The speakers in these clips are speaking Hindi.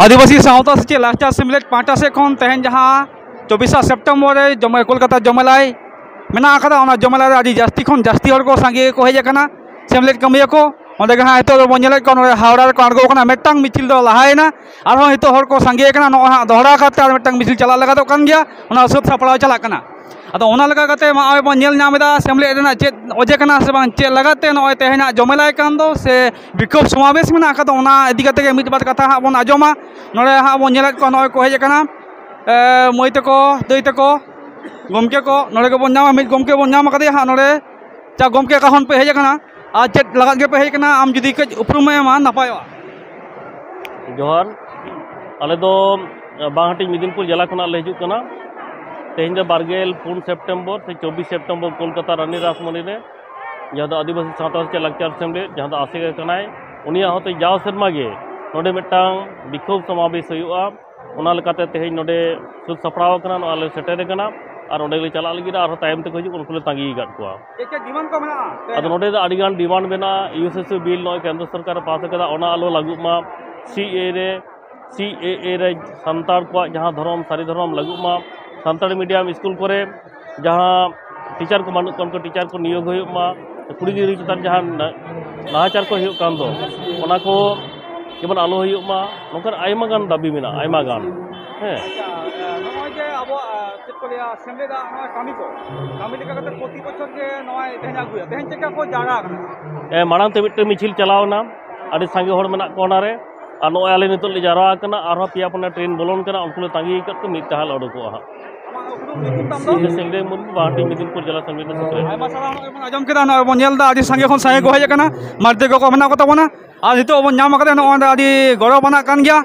आदिवासी सावता से लाचार सेमलेट पाटा से खन तेहन जहाँ 24 सेप्टेम्बर जमे कोलकाता जमेलाई मेना जमेला अभी जास्ती खन जास्ती हर को सांगे को हेज सेमलेट कमिया को अंदे हित बन हावड़ा को आड़गोना मिट्टांग मिचिल लहायना और हित हर को सांगे दोहरा मिट्टांग मिचिल चला लगा गया सात सापड़ा चलना अदो बन सेमलेट चेत अजे से चेत लगाते नॉय तेहना जमेलाय से विक्षोभ समावेश में इदी मिट बार कथा हाँ बन आजमा नोड़े हाँ बन को नॉय को हेजना मई तको दई तको गमके को नोड़े को बन मिट गमके बन हाँ नोड़े चा गमके कहन पे हेजना और चेत लगा के पे हेजना आम जुदी कज उपरुम एमा नपाय जोहार आले दो बांहटी मिदिनपुर जिला खना ले हजूकना तेहन दो 24 सेप्टेम्बर से 24 सेप्टेम्बर कोलकाता रानी रासमणी रे जहाँ आदिवासी सावता से लाचार सेमलेट जहाँ आसे कनाय उनिया होते जाव सेरमा गे नोडे मिट्टांग विक्षोभ समावेश हुआ उना लेकाते तेहन नोडे सुद सपड़ाव कना आले सेटेर कना और ओंडे चला लगी और तायम तक हजू उनको तांगी गद को डिमांड को मेना अद नोडे आडिगान डिमांड मेना यूएसएस बिल नॉय केंद्र सरकार पास कदा ओना आलो लागू मा सीएए रे संतार को जहाँ धर्म सारी धर्म लागू मा सानताड़ी मीडियम स्कूल को जहाँ टीचर को मानुक को टीचर को नियोग हुआ कुड़ी गिरी चतान जहाँ नाचार को होना को जेमन आलो हुआ नौकर आयमा गान दाबी मेना आयमा गान हैं मांग ते मिट्टे मिचिल चलावना अभी सांगे हर मेना को रे और नॉय आले नितों ले जारा करना और पिया पुना ट्रेन बोलोन करना उनको तांगी करके मिट ताहाल उडुको हा बांहटी मिदिनपुर जिला सेमलेट आजम के बन अभी सांगे खन सांगे को हेजना मारते को मेना को तबना और हितो बन नाम अभी गौरवाना कान गया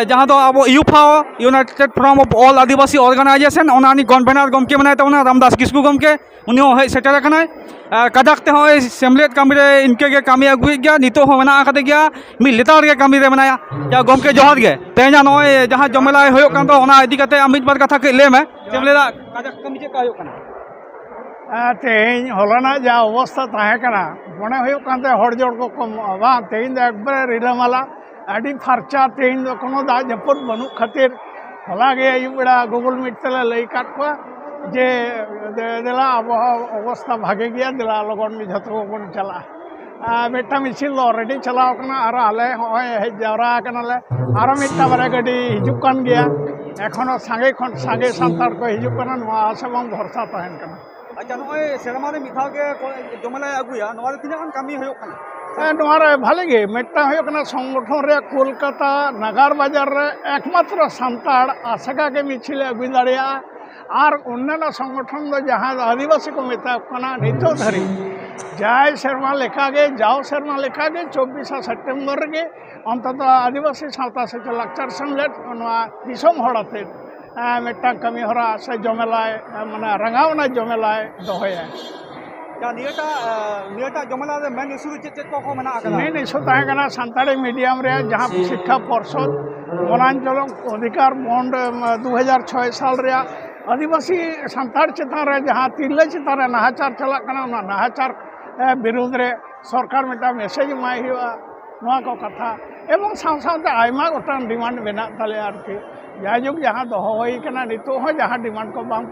जहाँ तो अब यूफा United Forum of All Adivasi organisation convenor गमके मेना तबना रामदास किस्कू गमके उनी हेज सेटर कदाकते सेमलेट कमी इनके गे कमी अगुए गया नितो मेना गया मिद लेतार गे कमी मेनाया या गमके जोहार गे तेजा नॉय जहाँ जमेला इदी मिद बार कथा कई लेमे सेमलेट कदाक कमी चेका तेहन हलाना जा अवस्था तहकना मने हर जोड़ को कम तेहन एकबारे रिलामाला अभी फार्चा तेहन कोनो दा जपुद बनू खातिर हला गे अयुब बेड़ा गूगल मीट तेले लई काट को जे देला आबहावा अवस्था भागे गया दिला लगन में झतो बन चला मिट्टा मिचिल ऑलरेडी चलाव कना और आले होय हेज जावरा कनाले और मिट्टा बारे गाड़ी हिजुक कान गया एखोनो सांगे खन सांगे सांतार को हिजुक कना नवा आसाम भरसा तहन कना अच्छा नॉय सेरमा रे मिथाव के जमेला अगुया नवा रे तिना कमी होयो कना भाले गे मिट्टा संगठन रे कोलकाता नागार बाजार रे एकमात्र सान्ताड़ आशका के मिचिले अगुई दाड़िया और अन्य संगठन दो जहाँ आदिवासी को मेता नितो धरी जाय सेरमा लेखा गे जाओ सेरमा लेखा गे 24 सेप्टेम्बर के अंतत आदिवासी सावता से लाचार सेमलेट दिसम हड़ाते मिट्टा कमी हरा से जमेलाय माने रंगावना जमेलाय दोहया जमेला मेन इशू को मेन इशू तहकना सानताड़ी मीडियम रे जहाँ शिक्षा पर्षद वनांचल अधिकार बॉन्ड 2006 साल रे आदिवासी सानताड़ चेतान रे जहाँ तिरले चेतान रे नाहाचार चलना नाहाचार विरुद्ध रे सरकार मिटा मेसेज माय हुआ को कथा एवं साथ आयमा गोटान डिमांड मेना ताले आरकी जायजुग जहाँ दोहई कना नितो हो जहाँ डिमांड को बांग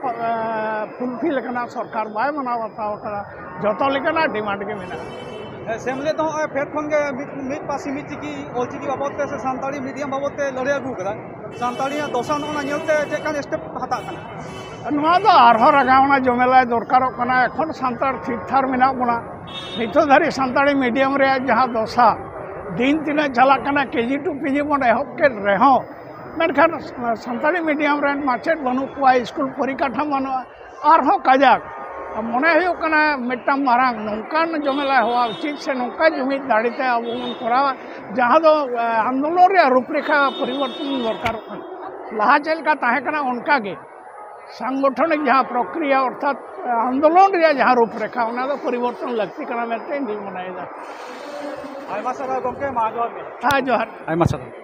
फुलफिल कना सरकार बाय मना बताओ कना जतो लेकना डिमांड के मेना सेमले तो फेर खन के मिट पासी मिट की ओलचिकी बाबते से सानताड़ी मीडियम बाबते लड़े अगू कदा सानताड़ी दोसा नोना नेलते चेकन स्टेप हता कना नवा दो आरहो रगावना जमेला दरकार कना एखन सानताड़ ठीक थार मेना बना नितो धरी सानताड़ी मीडियम रे जहाँ दोसा दिन तीन चला कना केजी टू पीजी बन एहब के रेहो मेनखान सानताड़ी मीडियम रे माचेट बनू को स्कूल परिकाठा बनू और कजाक मने मिट्टा मारांग नौकान जमेला हुआ उचित से नौका जुमिद दाड़ीते अब करा जहाँ दो आंदोलन रे रूपरेखा परिवर्तन दरकार लहा चलका तहकना उनका गे सांगठनिक जहाँ प्रक्रिया अर्थात आंदोलन रे जहाँ रूपरेखा उना दो परिवर्तन लगती कना मेते दी मनाएदा आयमा सारा गमके मा जोहार हाँ जोहार आयमा सारा